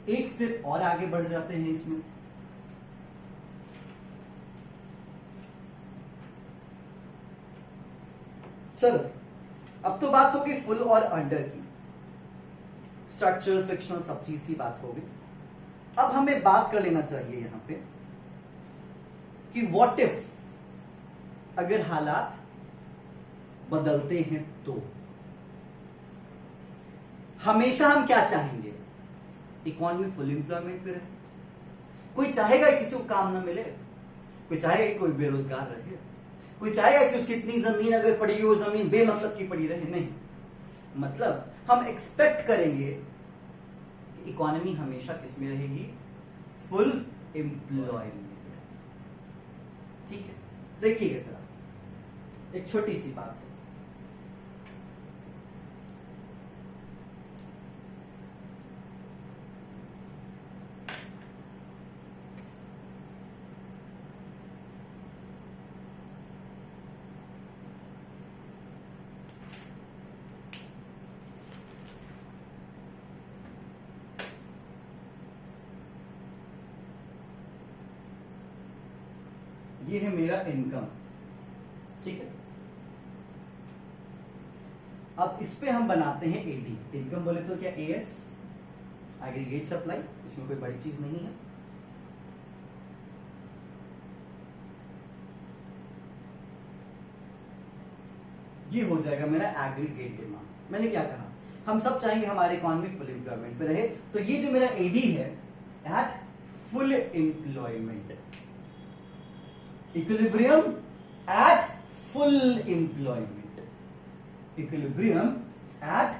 एक स्टेप और आगे बढ़ जाते हैं इसमें। चलो, अब तो बात होगी फुल और अंडर की, स्ट्रक्चरल फ्रिक्शनल सब चीज की बात होगी। अब हमें बात कर लेना चाहिए यहां पे कि व्हाट इफ अगर हालात बदलते हैं तो हमेशा हम क्या चाहेंगे? इकोनॉमी फुल एम्प्लॉयमेंट पे रहे। कोई चाहेगा कि किसी को काम ना मिले, कोई चाहेगा कि कोई बेरोजगार रहे, कोई चाहेगा कि उसकी इतनी जमीन अगर पड़ी हो जमीन बेमतलब की पड़ी रहे? नहीं, मतलब हम एक्सपेक्ट करेंगे कि इकोनॉमी हमेशा किसमें रहेगी? Full employment. ठीक है, देखिएगा जरा, एक छोटी सी बात है। ये है मेरा इनकम, ठीक है। अब इस पे हम बनाते हैं एडी। इनकम बोले तो क्या? एएस, एग्रीगेट सप्लाई, इसमें कोई बड़ी चीज नहीं है। ये हो जाएगा मेरा एग्रीगेट डिमांड। मैंने क्या कहा? हम सब चाहेंगे हमारी इकोनॉमी फुल एम्प्लॉयमेंट पे रहे, तो ये जो मेरा एडी है at full employment, equilibrium at full employment, equilibrium at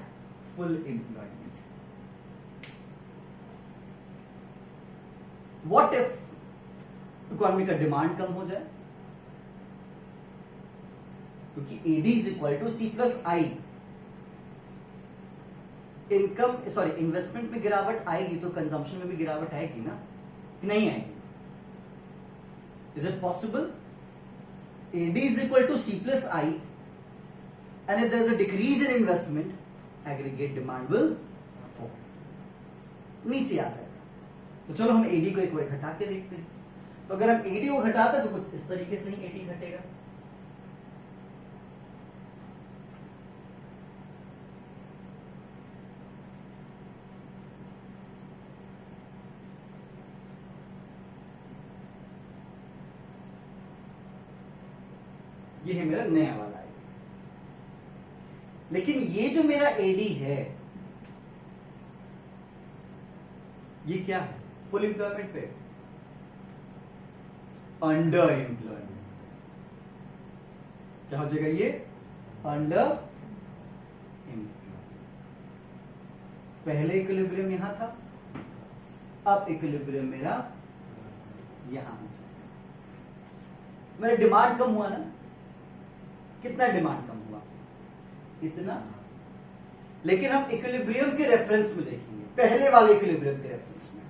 full employment. What if economy का डिमांड कम हो जाए? क्योंकि AD is equal to C plus I. Income sorry investment में गिरावट आएगी तो कंजम्पशन में भी गिरावट आएगी ना, कि नहीं आएगी? Is it possible? AD is equal to C plus I, and if there is a decrease in investment, aggregate demand will fall. नीचे आ जाएगा। तो चलो हम AD को एक बार घटा के देखते हैं। तो अगर हम AD को घटाते हैं तो कुछ इस तरीके से ही AD घटेगा। ये है मेरा नया वाला आईडी। लेकिन ये जो मेरा एडी है ये क्या है? फुल एम्प्लॉयमेंट पे, अंडर एम्प्लॉयमेंट। क्या हो जाएगा ये? Under employment. पहले इक्विलिब्रियम यहां था, अब इक्विलिब्रियम मेरा यहां हो जाएगा। मेरा डिमांड कम हुआ ना? कितना डिमांड कम हुआ? इतना। लेकिन हम इक्विलिब्रियम के रेफरेंस में देखेंगे, पहले वाले इक्विलिब्रियम के रेफरेंस में।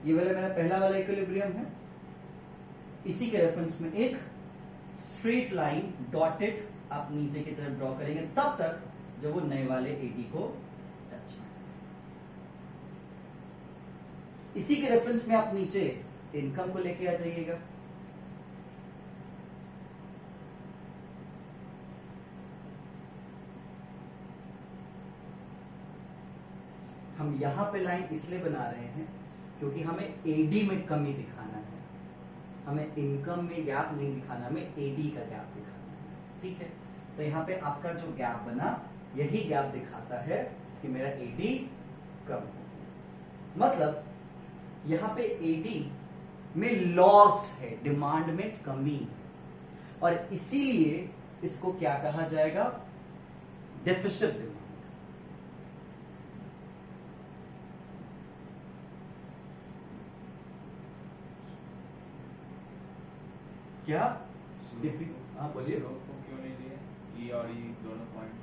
ये वाला मेरा पहला वाला इक्विलिब्रियम है, इसी के रेफरेंस में एक स्ट्रेट लाइन डॉटेड आप नीचे की तरफ ड्रॉ करेंगे तब तक जब वो नए वाले एडी को टच ना करे। इसी के रेफरेंस में आप नीचे इनकम को लेके आ जाइएगा। हम यहां पे लाइन इसलिए बना रहे हैं क्योंकि हमें एडी में कमी दिखाना है, हमें इनकम में गैप नहीं दिखाना, हमें एडी का गैप दिखाना है। ठीक है, तो यहां पे आपका जो गैप बना यही गैप दिखाता है कि मेरा एडी कम हो गया। मतलब यहां पे एडी में लॉस है, डिमांड में कमी है, और इसीलिए इसको क्या कहा जाएगा? Deficit demand. क्या? हाँ बोलिए। क्यों नहीं लिए? ई और ई दोनों पॉइंट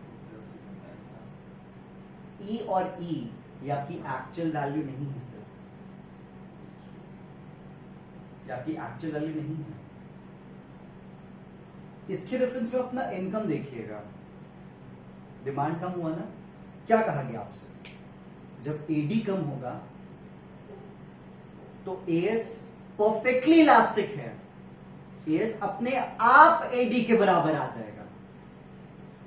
ई और ई ये आपकी एक्चुअल वैल्यू नहीं है सर, ये आपकी एक्चुअल वैल्यू नहीं है। इसके रेफरेंस में अपना इनकम देखिएगा, डिमांड कम हुआ ना, क्या कहा गया आपसे? जब एडी कम होगा तो एएस परफेक्टली इलास्टिक है, एएस अपने आप एडी के बराबर आ जाएगा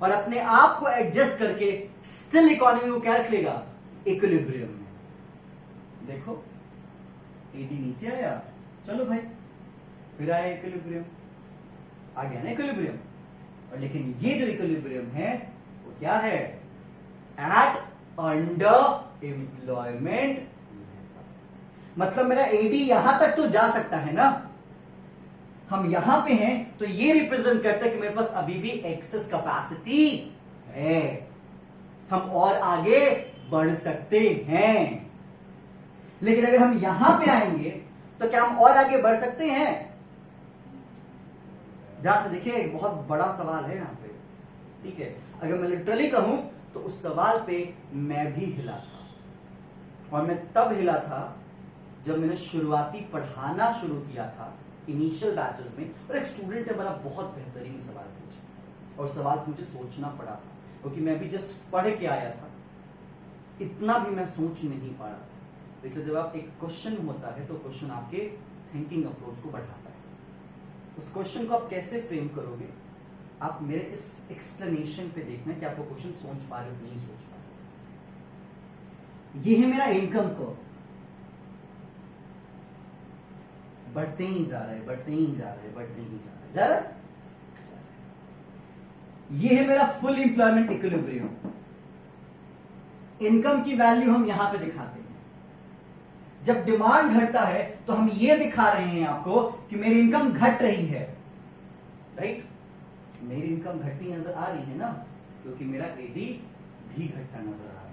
और अपने आप को एडजस्ट करके स्टिल इकोनॉमी को क्या रख लेगा, इक्विलिब्रियम में। देखो एडी नीचे आया, चलो भाई फिर आया इक्विलिब्रियम, आ गया ना इक्विलिब्रियम। और लेकिन ये जो इक्विलिब्रियम है वो क्या है, एट अंडर एम्प्लॉयमेंट। मतलब मेरा एडी यहां तक तो जा सकता है ना, हम यहां पे हैं तो ये रिप्रेजेंट करता है कि मेरे पास अभी भी एक्सेस कैपेसिटी है, हम और आगे बढ़ सकते हैं। लेकिन अगर हम यहां पे आएंगे तो क्या हम और आगे बढ़ सकते हैं? ध्यान से देखिए, एक बहुत बड़ा सवाल है यहां पे, ठीक है। अगर मैं लिटरली कहूं तो उस सवाल पे मैं भी हिला था, और मैं तब हिला था जब मैंने शुरुआती पढ़ाना शुरू किया था इनिशियल बैचेस में, और एक स्टूडेंट ने मेरा बहुत बेहतरीन सवाल पूछा और सवाल मुझे सोचना पड़ा था, क्योंकि मैं भी जस्ट पढ़ के आया था, इतना भी मैं सोच नहीं पा रहा था। इसलिए जब आप एक क्वेश्चन होता है तो क्वेश्चन आपके थिंकिंग अप्रोच को बढ़ाता है। उस क्वेश्चन को आप कैसे फ्रेम करोगे, आप मेरे इस एक्सप्लेनेशन पे देखना कि आपको क्वेश्चन सोच पा रहे हो नहीं सोच पा रहे। ये है मेरा इनकम कर्व, बढ़ते ही जा रहा है, बढ़ते ही जा रहा है, बढ़ते ही जा रहा है, जा रहा है। ये है मेरा फुल एम्प्लॉयमेंट इक्विलिब्रियम। इनकम की वैल्यू हम यहां पे दिखाते हैं। जब डिमांड घटता है तो हम ये दिखा रहे हैं आपको कि मेरी इनकम घट रही है, राइट। मेरी इनकम घटती नजर आ रही है ना, क्योंकि मेरा एडी भी घटता नजर आ रहा है।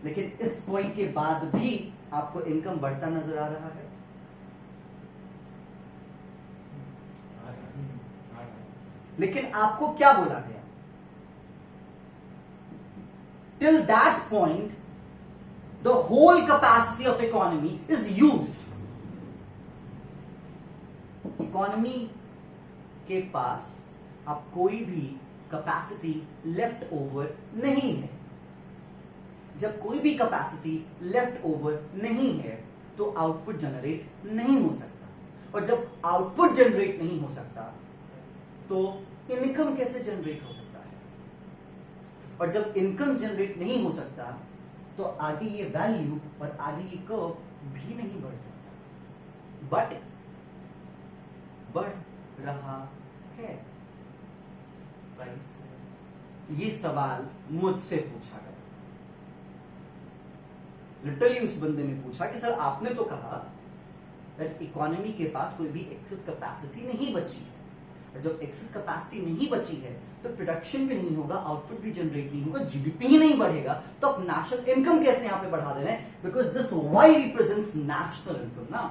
लेकिन इस पॉइंट के बाद भी आपको इनकम बढ़ता नजर आ रहा है। लेकिन आपको क्या बोला गया, till that point the whole capacity of economy is used. Economy के पास अब कोई भी कैपेसिटी लेफ्ट ओवर नहीं है। जब कोई भी कैपेसिटी लेफ्ट ओवर नहीं है तो आउटपुट जनरेट नहीं हो सकता, और जब आउटपुट जनरेट नहीं हो सकता तो इनकम कैसे जनरेट हो सकता है? और जब इनकम जनरेट नहीं हो सकता तो आगे ये वैल्यू और आगे ये कर्व भी नहीं बढ़ सकता, बट बढ़ रहा है। ये सवाल मुझसे पूछा गया, लिटरली उस बंदे ने पूछा कि सर आपने तो कहा दैट इकोनॉमी के पास कोई भी एक्सेस कैपेसिटी नहीं बची है, जब एक्सेस कैपेसिटी नहीं बची है तो प्रोडक्शन भी नहीं होगा, आउटपुट भी जनरेट नहीं होगा, जीडीपी ही नहीं बढ़ेगा, तो आप नेशनल इनकम कैसे यहां पे बढ़ा दे रहे हैं? Because this Y represents national income ना,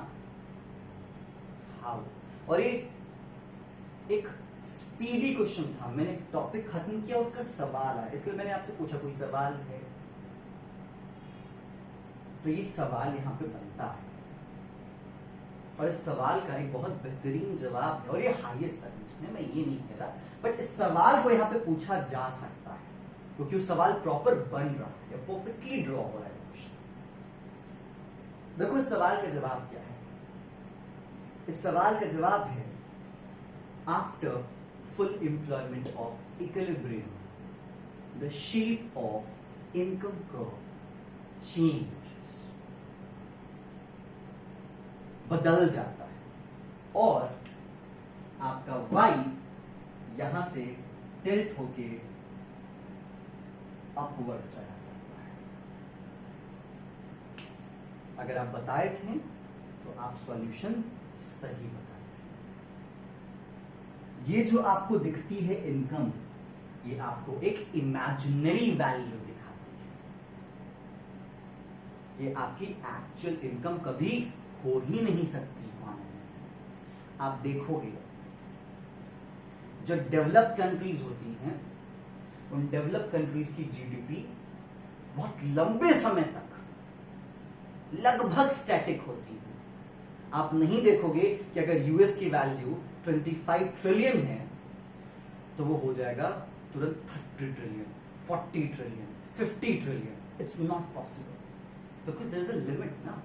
हाउ। और ये एक स्पीडी क्वेश्चन था, मैंने टॉपिक खत्म किया, उसका सवाल आया, इसलिए मैंने आपसे पूछा कोई सवाल है, तो ये सवाल यहां पे बनता है, और इस सवाल का एक बहुत बेहतरीन जवाब है, और ये हाईएस्ट है इसमें, मैं ये नहीं कह रहा, बट इस सवाल को यहाँ पे पूछा जा सकता है क्योंकि वो सवाल प्रॉपर बन रहा है, परफेक्टली ड्रॉ हो रहा है क्वेश्चन। देखो इस सवाल का जवाब क्या है, इस सवाल का जवाब है after full employment of equilibrium the shape of income curve changes, बदल जाता है, और आपका y यहां से टिल्ट होके अपवर्ड चला जाता है। अगर आप बताए थे तो आप सॉल्यूशन सही बताए थे। ये जो आपको दिखती है इनकम, ये आपको एक इमेजिनरी वैल्यू दिखाती है, ये आपकी एक्चुअल इनकम कभी हो ही नहीं सकती। आप देखोगे जो डेवलप्ड कंट्रीज होती हैं, उन डेवलप्ड कंट्रीज की जीडीपी बहुत लंबे समय तक लगभग स्टैटिक होती है। आप नहीं देखोगे कि अगर यूएस की वैल्यू 25 ट्रिलियन है तो वो हो जाएगा तुरंत 30 trillion, 40 trillion, 50 trillion. It's not possible because there is a limit ना।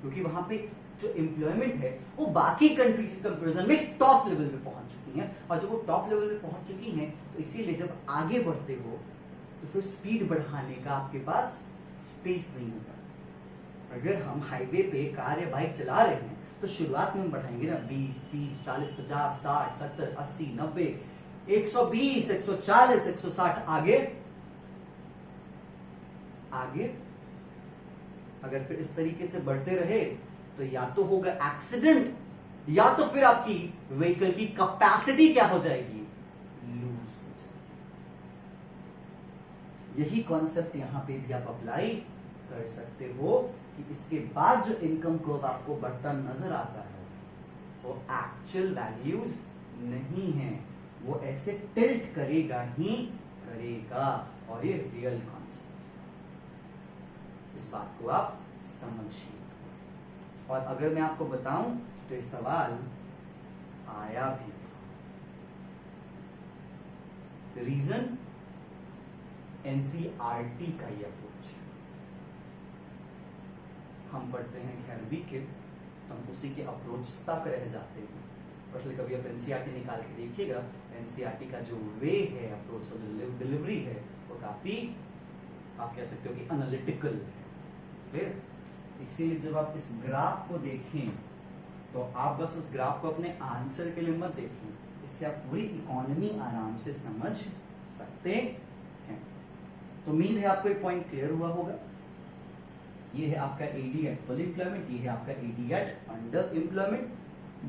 क्योंकि वहां पे जो एम्प्लॉयमेंट है वो बाकी कंट्रीज के कंपैरिजन में टॉप लेवल पे पहुंच चुकी हैं, और जब वो टॉप लेवल पे पहुंच चुकी हैं तो इसीलिए जब आगे बढ़ते हो तो फिर स्पीड बढ़ाने का आपके पास स्पेस नहीं होता। अगर हम हाईवे पे कार या बाइक चला रहे हैं तो शुरुआत में हम बढ़ाएंगे ना 20, 30, 40, 50, 60, 70, 80, 90, 120, 140, 160, आगे आगे अगर फिर इस तरीके से बढ़ते रहे तो या तो होगा एक्सीडेंट, या तो फिर आपकी व्हीकल की कैपेसिटी क्या हो जाएगी, लूज हो जाएगी। यही कॉन्सेप्ट यहां पे भी आप अप्लाई कर सकते हो कि इसके बाद जो इनकम कर्व आपको बढ़ता नजर आता है वो एक्चुअल वैल्यूज नहीं है, वो ऐसे टिल्ट करेगा ही करेगा, और ये रियल कॉन्सेप्ट, इस बात को आप समझिए। और अगर मैं आपको बताऊं तो ये सवाल आया भी था। रीजन एनसीईआरटी का ये अप्रोच, हम पढ़ते हैं 11वीं के तो हम उसी के अप्रोच तक रह जाते हैं। इसलिए कभी आप एनसीईआरटी निकाल के देखिएगा, एनसीईआरटी का जो वे है, अप्रोच का जो डिलीवरी है वो काफी, आप कह सकते हो कि एनालिटिकल है। इसीलिए जब आप इस ग्राफ को देखें तो आप बस उस ग्राफ को अपने आंसर के लिए मत देखें, इससे आप पूरी इकोनॉमी आराम से समझ सकते हैं। तो उम्मीद है आपको एक पॉइंट क्लियर हुआ होगा। ये है आपका एडी एट फुल एम्प्लॉयमेंट, ये है आपका AD at under employment.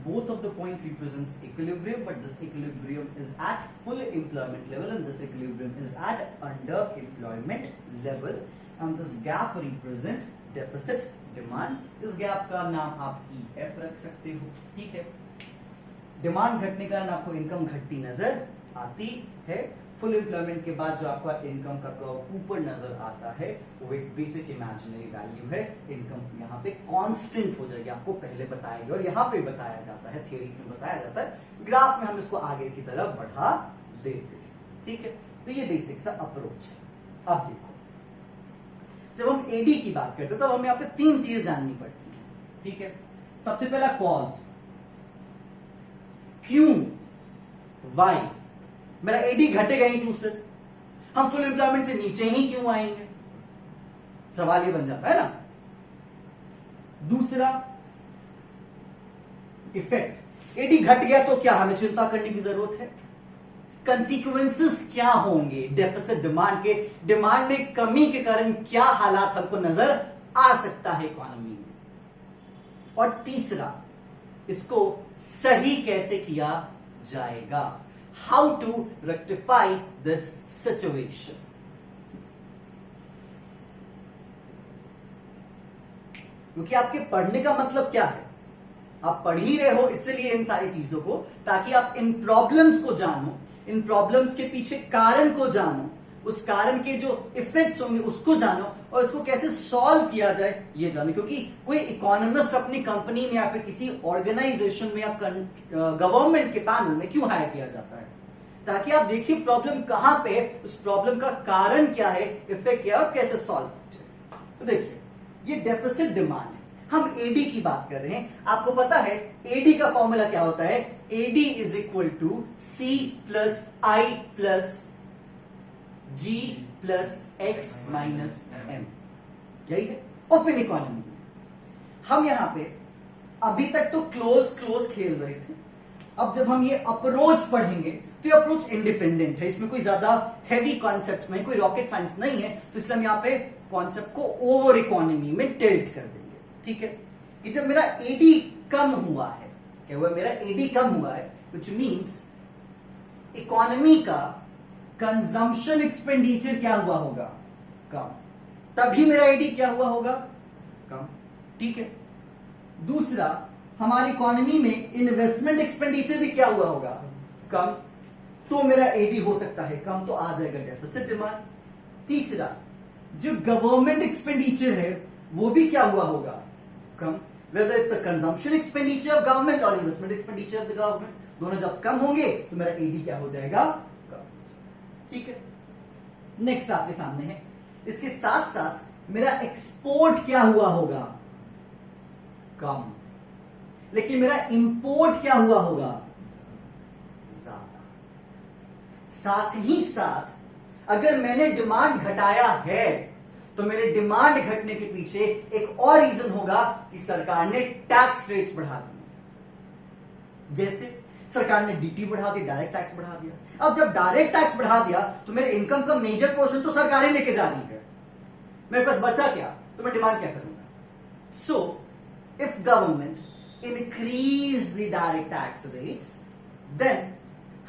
Both of the point represents equilibrium, but this equilibrium is at full employment level and this equilibrium is at under employment level, and this gap represent deficit demand. इस gap का नाम आप EF रख सकते हो, ठीक है। Demand घटने के कारण आपको इनकम घटती नजर आती है। फुल एम्प्लॉयमेंट के बाद जो आपका इनकम का कर्व ऊपर नजर आता है वो एक बेसिक इमेजिनरी वैल्यू है। इनकम यहाँ पे कांस्टेंट हो जाएगी, आपको पहले बताया गया और यहाँ पे बताया जाता है, थ्योरी में बताया जाता है, ग्राफ में हम इसको आगे की तरफ बढ़ा देते हैं, ठीक है। तो ये बेसिक सा अप्रोच है। अब देखो, जब हम एडी की बात करते हैं तो हमें यहाँ पे 3 चीज जाननी पड़ती है, ठीक है। सबसे पहला कॉज, क्यों, वाई, मेरा एडी घटेगा ही क्यों सर, हम फुल एम्प्लॉयमेंट से नीचे ही क्यों आएंगे, सवाल ये बन जाता है ना। दूसरा इफेक्ट, एडी घट गया तो क्या हमें चिंता करने की जरूरत है, कंसीक्वेंसेस क्या होंगे डेफिसिट डिमांड के, डिमांड में कमी के कारण क्या हालात हमको नजर आ सकता है इकोनॉमी में। और तीसरा, इसको सही कैसे किया जाएगा, how to rectify this situation. क्योंकि आपके पढ़ने का मतलब क्या है, आप पढ़ ही रहे हो इसलिए इन सारी चीजों को, ताकि आप इन प्रॉब्लम्स को जानो, इन प्रॉब्लम्स के पीछे कारण को जानो, उस कारण के जो इफेक्ट्स होंगे उसको जानो, और इसको कैसे सॉल्व किया जाए ये जानो। क्योंकि कोई इकोनॉमिस्ट अपनी कंपनी में या फिर किसी ऑर्गेनाइजेशन में या गवर्नमेंट के पैनल में क्यों हायर किया जाता है, ताकि आप देखिए प्रॉब्लम कहां पे है, उस प्रॉब्लम का कारण क्या है, इफेक्ट क्या है और कैसे सॉल्व किया। तो देखिए, ये डेफिसिट डिमांड है, हम एडी की बात कर रहे हैं। आपको पता है एडी का फॉर्मूला क्या होता है, AD is equal to C plus I plus G plus X minus M, यही है ओपन इकोनॉमी। हम यहां पे अभी तक तो क्लोज खेल रहे थे, अब जब हम ये अप्रोच पढ़ेंगे तो ये अप्रोच इंडिपेंडेंट है, इसमें कोई ज्यादा हैवी कॉन्सेप्ट्स नहीं, कोई रॉकेट साइंस नहीं है, तो इसलिए हम यहां पे कॉन्सेप्ट को ओवर इकोनॉमी में टिल्ट कर देंगे, ठीक है। कि जब मेरा एडी कम हुआ है, क्या हुआ, मेरा एडी कम हुआ है, व्हिच मींस इकोनॉमी का कंजम्पशन एक्सपेंडिचर क्या हुआ होगा, कम, तभी मेरा एडी क्या हुआ होगा, कम, ठीक है। दूसरा, हमारी इकोनॉमी में इन्वेस्टमेंट एक्सपेंडिचर भी क्या हुआ होगा, कम, तो मेरा एडी हो सकता है कम, तो आ जाएगा डेफिसिट डिमांड। तीसरा, जो गवर्नमेंट एक्सपेंडिचर है वो भी क्या हुआ होगा, कम, whether it's a consumption expenditure of government or investment expenditure of the government, दोनों जब कम होंगे तो मेरा एडी क्या हो जाएगा, कम, ठीक है। नेक्स्ट आपके सामने है, इसके साथ साथ मेरा एक्सपोर्ट क्या हुआ होगा, कम, लेकिन मेरा इंपोर्ट क्या हुआ होगा, ज्यादा। साथ ही साथ अगर मैंने डिमांड घटाया है तो मेरे डिमांड घटने के पीछे एक और रीजन होगा कि सरकार ने टैक्स रेट्स बढ़ा दिए। जैसे सरकार ने डीटी बढ़ा दी, डायरेक्ट टैक्स बढ़ा दिया। अब जब डायरेक्ट टैक्स बढ़ा दिया तो मेरे इनकम का मेजर पोर्शन तो सरकार ही लेके जा रही है, मेरे पास बचा क्या, तो मैं डिमांड क्या करूंगा। So if government increase the direct tax rates, then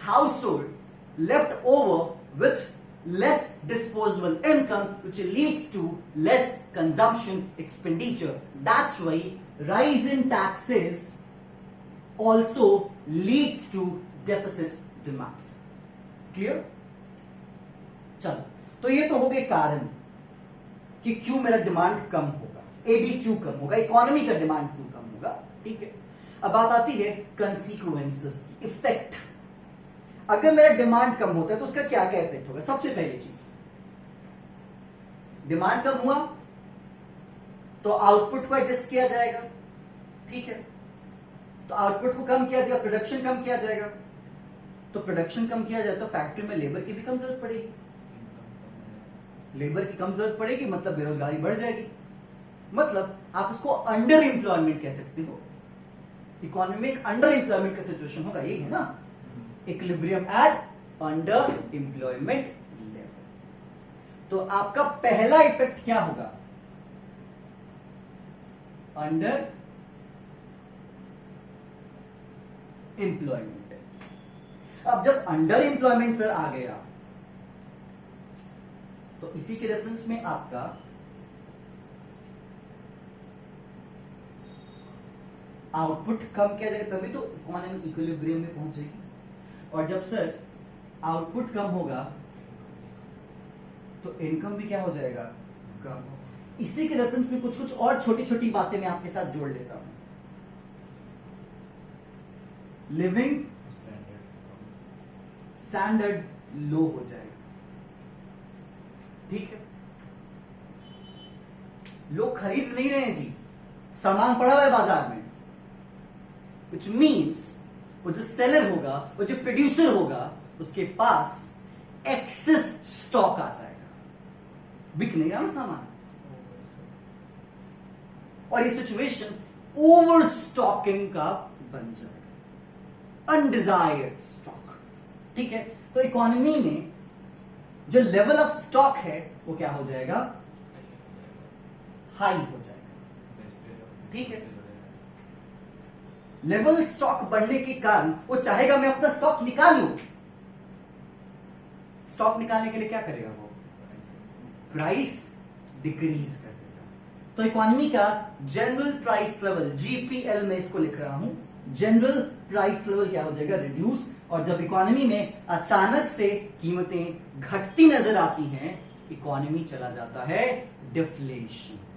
household left over with less disposable income, which leads to less consumption expenditure. That's why rise in taxes also leads to deficit demand. Clear? चलो, तो ये तो हो गए कारण कि क्यों मेरा डिमांड कम होगा, एडी क्यों कम होगा, इकोनॉमी का डिमांड क्यों कम होगा। ठीक है, अब बात आती है कंसिक्वेंसेस की, इफेक्ट। अगर मेरा डिमांड कम होता है तो उसका क्या क्या इफेक्ट होगा। सबसे पहली चीज, डिमांड कम हुआ तो आउटपुट को एडजस्ट किया जाएगा। ठीक है, तो आउटपुट को कम किया जाएगा, प्रोडक्शन कम किया जाएगा। तो प्रोडक्शन कम किया जाए तो फैक्ट्री में लेबर की भी कम जरूरत पड़ेगी, लेबर की कम जरूरत पड़ेगी मतलब बेरोजगारी बढ़ जाएगी, मतलब आप उसको अंडर एम्प्लॉयमेंट कह सकते हो। इकोनॉमी में एक अंडर एम्प्लॉयमेंट का सिचुएशन होगा, यही है ना, equilibrium at under employment level. तो आपका पहला इफेक्ट क्या होगा, अंडर एम्प्लॉयमेंट। अब जब अंडर एम्प्लॉयमेंट सर आ गया तो इसी के रेफरेंस में आपका आउटपुट कम किया जाएगा, तभी तो इकोनॉमी इक्विलिब्रियम में पहुंचेगी। और जब सर आउटपुट कम होगा तो इनकम भी क्या हो जाएगा, कम। इसी के रेफरेंस में कुछ कुछ और छोटी छोटी बातें मैं आपके साथ जोड़ लेता हूं। लिविंग स्टैंडर्ड लो हो जाएगा। ठीक है, लोग खरीद नहीं रहे हैं जी, सामान पड़ा हुआ है बाजार में, which means वो जो सेलर होगा, वो जो प्रोड्यूसर होगा, उसके पास एक्सेस स्टॉक आ जाएगा, बिक नहीं रहा ना सामान। और ये सिचुएशन ओवर स्टॉकिंग का बन जाएगा, अनडिजायर्ड स्टॉक। ठीक है, तो इकोनॉमी में जो लेवल ऑफ स्टॉक है वो क्या हो जाएगा, हाई हो जाएगा। ठीक है, लेवल स्टॉक बढ़ने के कारण वो चाहेगा मैं अपना स्टॉक निकालूं। स्टॉक निकालने के लिए क्या करेगा, वो प्राइस डिक्रीज कर देगा। तो इकोनॉमी का जनरल प्राइस लेवल, जीपीएल में इसको लिख रहा हूं, जनरल प्राइस लेवल क्या हो जाएगा, रिड्यूस। और जब इकोनॉमी में अचानक से कीमतें घटती नजर आती हैं, इकोनॉमी चला जाता है डिफ्लेशन,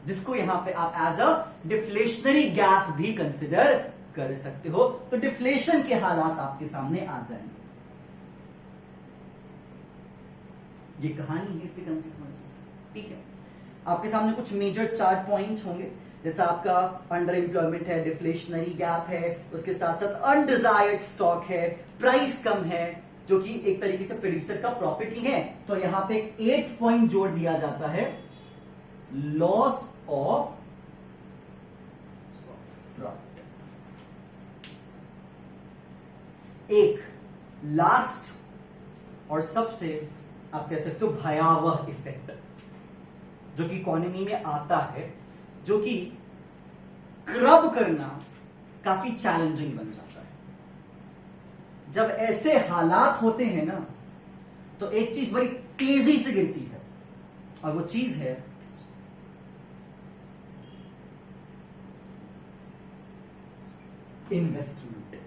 जिसको यहां पे आप एज अ डिफ्लेशनरी गैप भी कंसिडर कर सकते हो। तो डिफ्लेशन के हालात आपके सामने आ जाएंगे। ये कहानी है इसके कंसिक्वेंसेस। ठीक है, आपके सामने कुछ मेजर 4 पॉइंट्स होंगे, जैसा आपका अंडर एम्प्लॉयमेंट है, डिफ्लेशनरी गैप है, उसके साथ साथ अनडिजायर्ड स्टॉक है, प्राइस कम है, जो कि एक तरीके से प्रोड्यूसर का प्रॉफिट ही है। तो यहां पे 8 पॉइंट जोड़ दिया जाता है, लॉस ऑफ प्रॉफिट। एक लास्ट और सबसे आप कह सकते हो भयावह इफेक्ट जो कि इकोनॉमी में आता है, जो कि कर्ब करना काफी चैलेंजिंग बन जाता है। जब ऐसे हालात होते हैं ना, तो एक चीज बड़ी तेजी से गिरती है, और वो चीज है इन्वेस्टमेंट।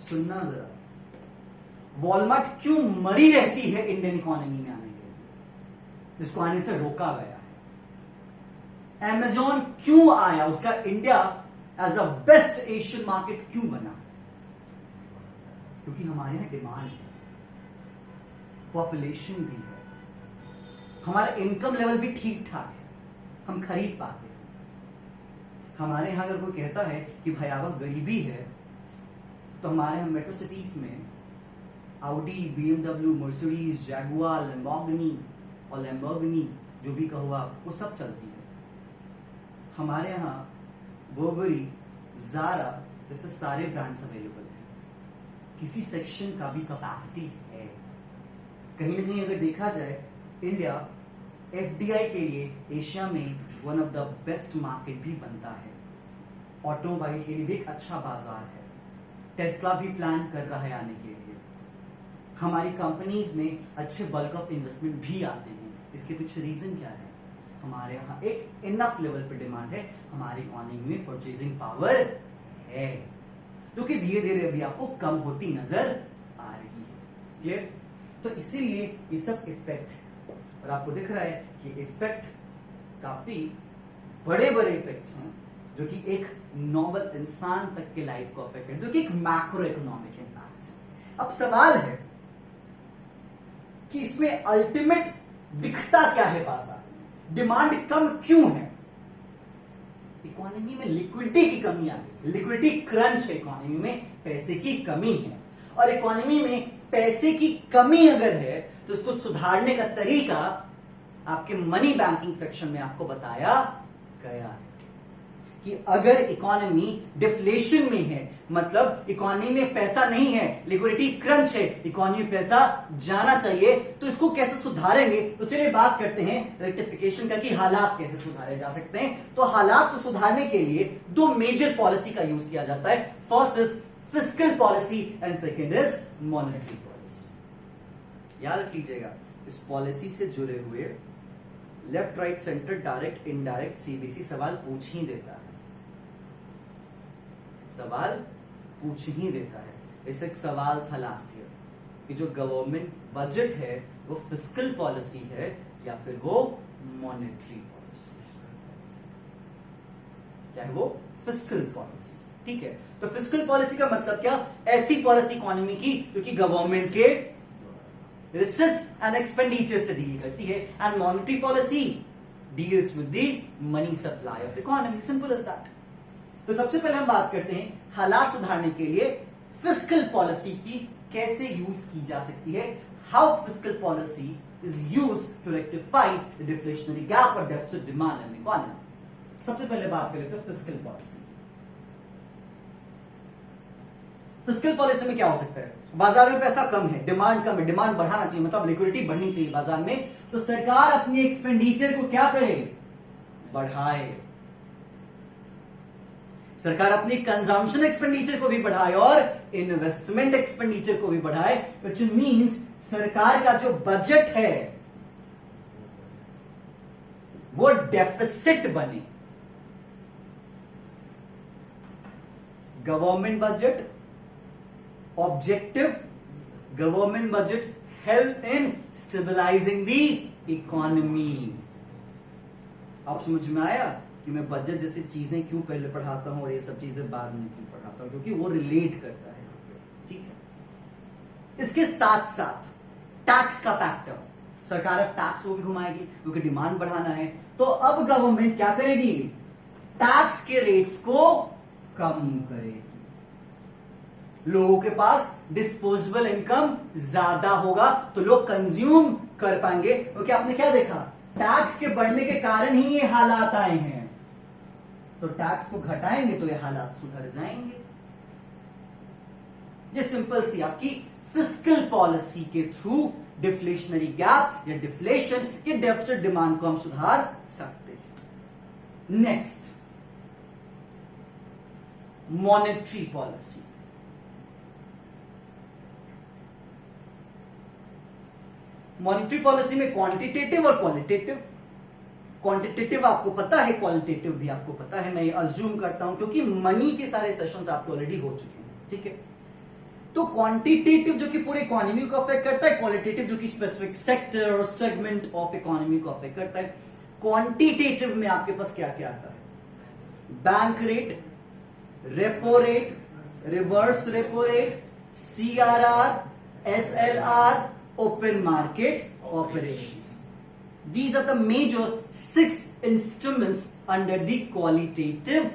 सुनना जरा, वॉलमार्ट क्यों मरी रहती है इंडियन इकोनॉमी में आने के लिए, जिसको आने से रोका गया है। अमेजॉन क्यों आया, उसका India as a best Asian market क्यों बना, क्योंकि हमारे यहां डिमांड है, पॉपुलेशन भी है, हमारा इनकम लेवल भी ठीक ठाक है। हम खरीद पाते हैं। हमारे यहाँ अगर कोई कहता है कि भयावह गरीबी है, तो हमारे यहाँ मेट्रो सिटीज में Audi, BMW, Mercedes, Jaguar, Lamborghini जो भी कहो आप, वो सब चलती है। हमारे यहाँ बर्बरी, ज़ारा जैसे सारे ब्रांड्स अवेलेबल हैं। किसी सेक्शन का भी कैपेसिटी है। कहीं ना कहीं अगर देखा जाए, इंडिया FDI के लिए एशिया में one of the best market भी बनता है। ऑटोमोबाइल के लिए भी एक अच्छा बाजार है। टेस्ला भी प्लान कर रहा है आने के लिए। हमारी कंपनीज में अच्छे बल्क ऑफ इन्वेस्टमेंट भी आते हैं। इसके पीछे रीजन क्या है? हमारे यहाँ एक इनफ लेवल पे डिमांड है, हमारी इकोनॉमी में परचेजिंग पावर है, जो कि धीरे धीरे अभी आपको कम होती नजर आ रही है। क्लियर? तो इसीलिए ये सब इफेक्ट, और आपको दिख रहा है कि इफेक्ट काफी बड़े बड़े इफेक्ट्स हैं, जो कि एक नॉर्मल इंसान तक के लाइफ को अफेक्ट है, जो कि एक मैक्रो इकोनॉमिक इम्पैक्ट है। अब सवाल है कि इसमें अल्टीमेट दिखता क्या है बाजार में? डिमांड कम क्यों है? इकोनॉमी में लिक्विडिटी की कमी आ गई, लिक्विडिटी क्रंच है, इकोनॉमी में पैसे की कमी है। और इकोनॉमी में पैसे की कमी अगर है तो इसको सुधारने का तरीका आपके मनी बैंकिंग सेक्शन में आपको बताया गया है कि अगर इकोनॉमी डिफ्लेशन में है, मतलब इकोनॉमी में पैसा नहीं है, लिक्विडिटी क्रंच है, इकोनॉमी में पैसा जाना चाहिए, तो इसको कैसे सुधारेंगे? तो चलिए बात करते हैं रेक्टिफिकेशन का कि हालात कैसे सुधारे जा सकते हैं। तो हालात को सुधारने के लिए दो मेजर पॉलिसी का यूज किया जाता है। First is fiscal policy and second is monetary policy. याद रख लीजिएगा, इस पॉलिसी से जुड़े हुए left, right, centre, direct, indirect CBC सवाल पूछ ही देता है, सवाल पूछ ही देता है। ऐसे एक सवाल था लास्ट ईयर कि जो गवर्नमेंट बजट है वो फिस्कल पॉलिसी है या फिर वो मॉनेटरी पॉलिसी, चाहे वो फिस्कल पॉलिसी। ठीक है, तो फिस्कल पॉलिसी का मतलब क्या? ऐसी पॉलिसी इकोनॉमी की जो कि गवर्नमेंट के रिसर्च एंड एक्सपेंडिचर से डील करती है, and monetary policy deals with the money supply of economy. Simple as that. तो सबसे पहले हम बात करते हैं हालात सुधारने के लिए फिस्कल पॉलिसी की कैसे यूज की जा सकती है। How fiscal policy is used to rectify the deflationary gap और डेफिसिट डिमांड इन इकोनॉमी। सबसे पहले बात कर लेते हैं फिस्कल पॉलिसी। फिस्कल पॉलिसी में क्या हो सकता है? बाजार में पैसा कम है, डिमांड कम है, डिमांड बढ़ाना चाहिए, मतलब लिक्विडिटी बढ़नी चाहिए बाजार में, तो सरकार अपनी एक्सपेंडिचर को क्या करे? बढ़ाए। सरकार अपनी कंजम्पशन एक्सपेंडिचर को भी बढ़ाए और इन्वेस्टमेंट एक्सपेंडिचर को भी बढ़ाए, व्हिच मींस सरकार का जो बजट है वो डेफिसिट बने। Government budget objective, government budget help in stabilising the economy. आप समझ में आया कि मैं बजट जैसी चीजें क्यों पहले पढ़ाता हूं और ये सब चीजें बाद में क्यों पढ़ाता हूं? क्योंकि वो रिलेट करता है। ठीक है, इसके साथ साथ टैक्स का फैक्टर, सरकार अब टैक्स को भी घुमाएगी क्योंकि डिमांड बढ़ाना है। तो अब गवर्नमेंट क्या करेगी? टैक्स के रेट्स को कम करेगी। लोगों के पास डिस्पोजेबल इनकम ज्यादा होगा तो लोग कंज्यूम कर पाएंगे। क्योंकि आपने क्या देखा, टैक्स के बढ़ने के कारण ही ये हालात आए हैं, तो टैक्स को घटाएंगे तो ये हालात सुधर जाएंगे। ये सिंपल सी आपकी फिस्कल पॉलिसी के थ्रू डिफ्लेशनरी गैप या डिफ्लेशन के डेफिसिट डिमांड को हम सुधार सकते हैं। Next, monetary policy. Monetary policy में क्वांटिटेटिव और क्वालिटेटिव। क्वांटिटेटिव आपको पता है, क्वालिटेटिव भी आपको पता है, मैं ये अज्यूम करता हूं क्योंकि मनी के सारे सेशंस आपके ऑलरेडी हो चुके हैं। ठीक है, तो क्वांटिटेटिव जो कि पूरे इकोनॉमी को अफेक्ट करता है, क्वालिटेटिव जो कि स्पेसिफिक सेक्टर और सेगमेंट ऑफ इकोनॉमी को अफेक्ट करता है। क्वांटिटेटिव में आपके पास क्या क्या आता है? Bank rate, repo rate, reverse repo rate, CRR, SLR, open market operations. These are the major 6 instruments under the quantitative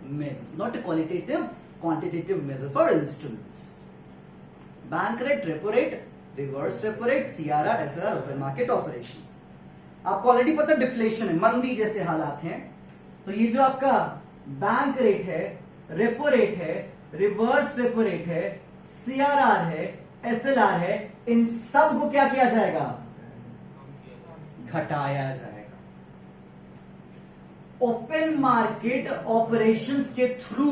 measures, not qualitative, quantitative measures or instruments. Bank rate, repo rate, reverse repo rate, CRR, SRR, open market operation. आपको already पता deflation है, मंदी जैसे हालात हैं, तो ये जो आपका बैंक रेट है, रेपो रेट है, रिवर्स रेपो रेट है, CRR है, SLR है, इन सब को क्या किया जाएगा? घटाया जाएगा। ओपन मार्केट ऑपरेशंस के थ्रू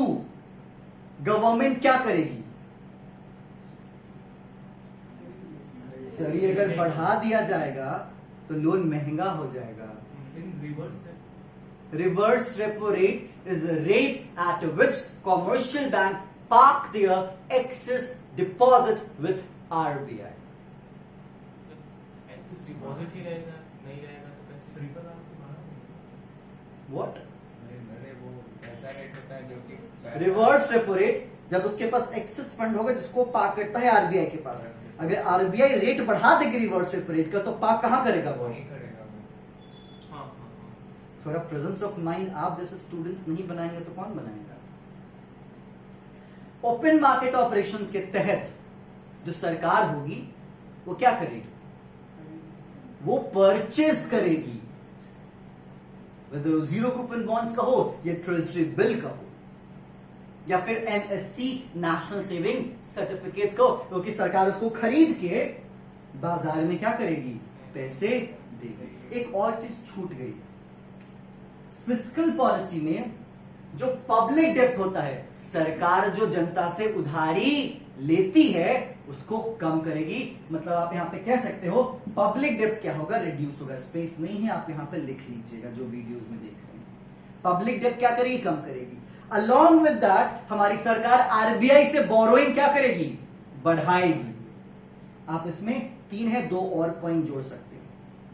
गवर्नमेंट क्या करेगी? सर ये अगर बढ़ा दिया जाएगा तो लोन महंगा हो जाएगा। Reverse repo rate is the rate at which commercial bank park their excess deposit with RBI। Excess deposit ही रहेगा, नहीं रहेगा तो कैसे ट्रिपल व्हाट? मैंने वो ऐसा रेट होता है जो कि रिवर्स रेपो रेट जब उसके पास एक्सेस फंड होगा जिसको पार्क करता है RBI के पास। अगर RBI रेट बढ़ा देगी रिवर्स रेपो रेट का तो पार्क कहां करेगा? वो वही करेगा वो। हाँ। थोड़ा प्रेजेंस ऑफ माइंड आप जैसे स्टूडेंट्स नहीं बनाएंगे तो कौन बनाएगा? ओपन मार्केट ऑपरेशंस के तहत जो सरकार होगी वो क्या करेगी? वो परचेज करेगी, whether जीरो कूपन बॉन्ड्स का हो या ट्रेजरी बिल का हो या फिर NSC नेशनल सेविंग सर्टिफिकेट को, क्योंकि सरकार उसको खरीद के बाजार में क्या करेगी? पैसे देगी। एक और चीज छूट गई, फिस्कल पॉलिसी में जो पब्लिक डेब्ट होता है, सरकार जो जनता से उधारी लेती है उसको कम करेगी। मतलब आप यहां पे कह सकते हो पब्लिक डेब्ट क्या होगा? रिड्यूस होगा। स्पेस नहीं है, आप यहां पे लिख लीजिएगा जो वीडियोस में देख रहे हैं। पब्लिक डेब्ट क्या करेगी? कम करेगी। अलॉन्ग विद दैट हमारी सरकार RBI से बोरोइंग क्या करेगी? बढ़ाएगी। आप इसमें 3 है, 2 और पॉइंट जोड़ सकते हो,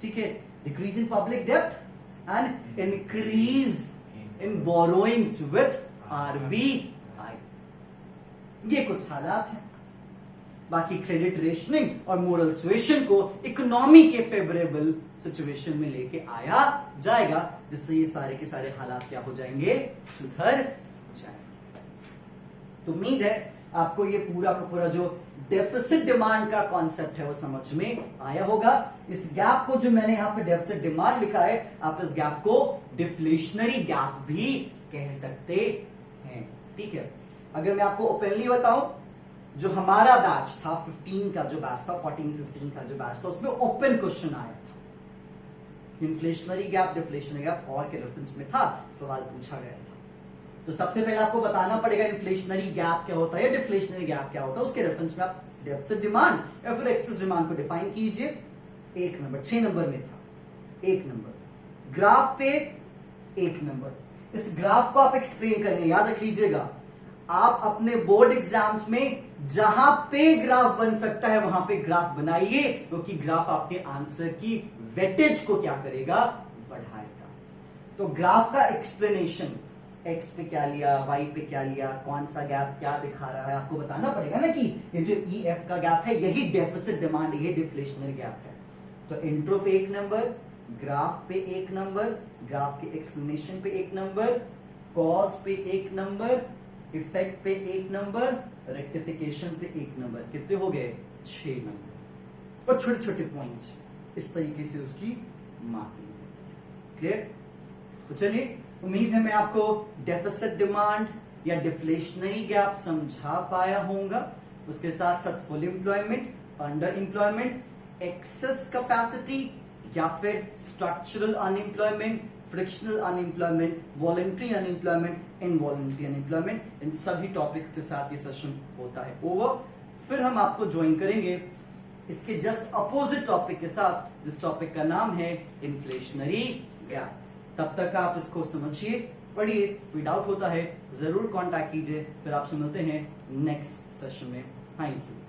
ठीक है? डिक्रीज इन पब्लिक डेब्ट and increase in borrowings with RBI। ये कुछ हालात हैं। बाकी क्रेडिट रेशनिंग और मोरल सुएशन को इकोनॉमी के फेवरेबल सिचुएशन में लेके आया जाएगा, जिससे ये सारे के सारे हालात क्या हो जाएंगे? सुधर जाएंगे। तो उम्मीद है आपको ये पूरा का पूरा जो डेफिसिट डिमांड का कॉन्सेप्ट है वो समझ में आया होगा। इस गैप को जो मैंने यहां पे डेफिसिट डिमांड लिखा है, आप इस गैप को डिफ्लेशनरी गैप भी कह सकते हैं, ठीक है? अगर मैं आपको ओपनली बताऊं, जो हमारा बैच था 15 का जो बैच था, 14-15 का जो बैच था, उसमें ओपन क्वेश्चन आया था। इन्फ्लेशनरी गैप, डिफ्लेशनरी गैप और के रेफरेंस में था, सवाल पूछा गया था। तो सबसे पहले आपको बताना पड़ेगा इन्फ्लेशनरी गैप क्या होता है या डिफ्लेशनरी गैप क्या होता है। उसके रेफरेंस में आप डेफिसिट डिमांड या फिर एक्सेस डिमांड को डिफाइन कीजिए। 1 नंबर 6 नंबर में था, 1 नंबर ग्राफ पे 1 नंबर। इस ग्राफ को आप एक्सप्लेन करेंगे, याद रख लीजिएगा। आप अपने बोर्ड एग्जाम्स में जहां पे ग्राफ बन सकता है वहां पे ग्राफ बनाइए, क्योंकि ग्राफ आपके आंसर की वेटेज को क्या करेगा? बढ़ाएगा। तो ग्राफ का एक्सप्लेनेशन, एक्स पे क्या लिया, वाई पे क्या लिया, कौन सा गैप क्या दिखा रहा है, आपको बताना पड़ेगा ना कि ये जो EF का गैप है यही डेफिसिट डिमांड, ये डिफ्लेशनरी गैप है। तो इंट्रो पे 1 नंबर, ग्राफ पे 1 नंबर, ग्राफ के एक्सप्लेनेशन पे 1 नंबर, कॉज पे 1 नंबर, इफेक्ट पे 1 नंबर, रेक्टिफिकेशन पे 1 नंबर। कितने हो गए? 6 नंबर। और छोटे छोटे पॉइंट्स इस तरीके से उसकी मार्किंग। क्लियर? तो चलिए, उम्मीद है मैं आपको डेफिसिट डिमांड या डिफ्लेशनरी गैप समझा पाया होऊंगा। उसके साथ साथ full employment, under employment, excess capacity या फिर structural unemployment, frictional unemployment, voluntary unemployment, involuntary unemployment, इन सभी टॉपिक के साथ ये सेशन होता है ओवर। फिर हम आपको ज्वाइन करेंगे इसके जस्ट अपोजिट टॉपिक के साथ, जिस टॉपिक का नाम है इन्फ्लेशनरी गैप। तब तक आप इसको समझिए, पढ़िए, कोई डाउट होता है जरूर कांटेक्ट कीजिए। फिर आपसे मिलते हैं नेक्स्ट सेशन में। Thank you.